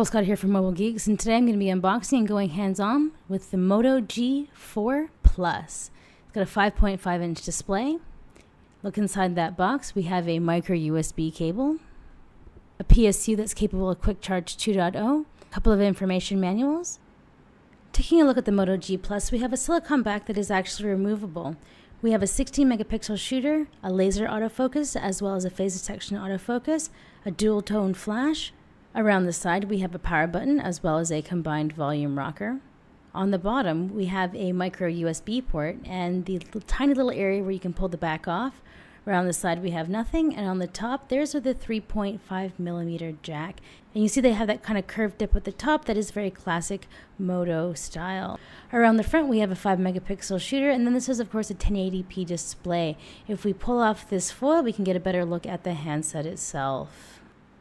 Scott here from Mobile Geeks, and today I'm going to be unboxing and going hands-on with the Moto G4 Plus. It's got a 5.5 inch display. Look inside that box. We have a micro USB cable, a PSU that's capable of Quick Charge 2.0, a couple of information manuals. Taking a look at the Moto G Plus, we have a silicone back that is actually removable. We have a 16 megapixel shooter, a laser autofocus, as well as a phase detection autofocus, a dual tone flash. Around the side, we have a power button as well as a combined volume rocker. On the bottom, we have a micro USB port and the tiny little area where you can pull the back off. Around the side, we have nothing, and on the top, there's the 3.5 millimeter jack. And you see they have that kind of curved dip at the top that is very classic Moto style. Around the front, we have a 5 megapixel shooter, and then this is, of course, a 1080p display. If we pull off this foil, we can get a better look at the handset itself.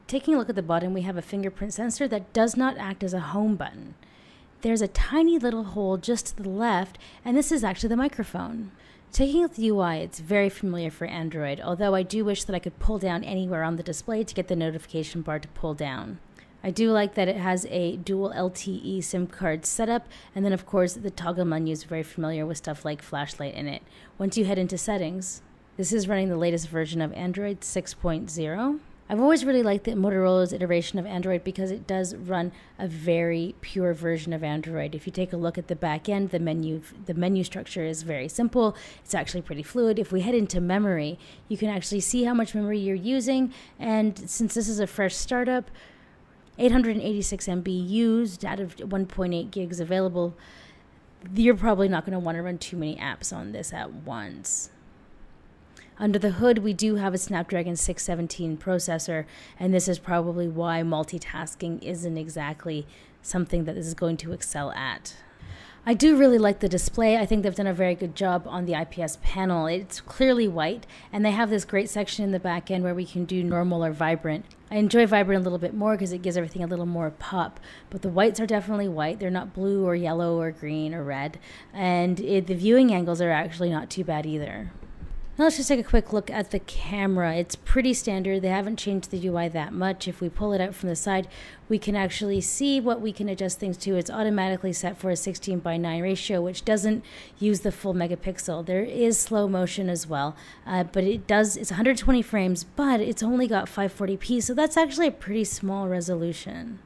Taking a look at the bottom, we have a fingerprint sensor that does not act as a home button. There's a tiny little hole just to the left, and this is actually the microphone. Taking a look at the UI, it's very familiar for Android, although I do wish that I could pull down anywhere on the display to get the notification bar to pull down. I do like that it has a dual LTE SIM card setup, and then of course the toggle menu is very familiar with stuff like flashlight in it. Once you head into settings, this is running the latest version of Android 6.0. I've always really liked the Motorola's iteration of Android because it does run a very pure version of Android. If you take a look at the back end, the menu structure is very simple. It's actually pretty fluid. If we head into memory, you can actually see how much memory you're using. And since this is a fresh startup, 886 MB used out of 1.8 gigs available, you're probably not going to want to run too many apps on this at once. Under the hood, we do have a Snapdragon 617 processor, and this is probably why multitasking isn't exactly something that this is going to excel at. I do really like the display. I think they've done a very good job on the IPS panel. It's clearly white, and they have this great section in the back end where we can do normal or vibrant. I enjoy vibrant a little bit more because it gives everything a little more pop, but the whites are definitely white. They're not blue or yellow or green or red, and the viewing angles are actually not too bad either. Now let's just take a quick look at the camera. It's pretty standard. They haven't changed the UI that much. If we pull it out from the side, we can actually see what we can adjust things to. It's automatically set for a 16:9 ratio, which doesn't use the full megapixel. There is slow motion as well, but it's 120 frames, but it's only got 540p, so that's actually a pretty small resolution.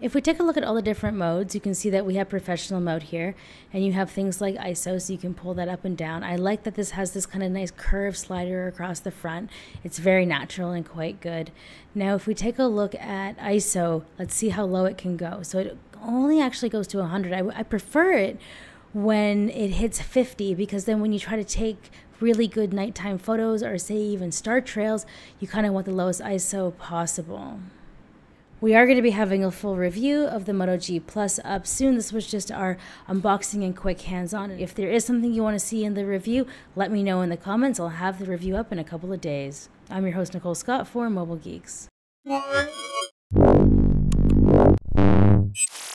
If we take a look at all the different modes, you can see that we have professional mode here, and you have things like ISO, so you can pull that up and down. I like that this has this kind of nice curved slider across the front. It's very natural and quite good. Now, if we take a look at ISO, let's see how low it can go. So it only actually goes to 100. I prefer it when it hits 50, because then when you try to take really good nighttime photos or say even star trails, you kind of want the lowest ISO possible. We are going to be having a full review of the Moto G Plus up soon. This was just our unboxing and quick hands-on. If there is something you want to see in the review, let me know in the comments. I'll have the review up in a couple of days. I'm your host, Nicole Scott for Mobile Geeks.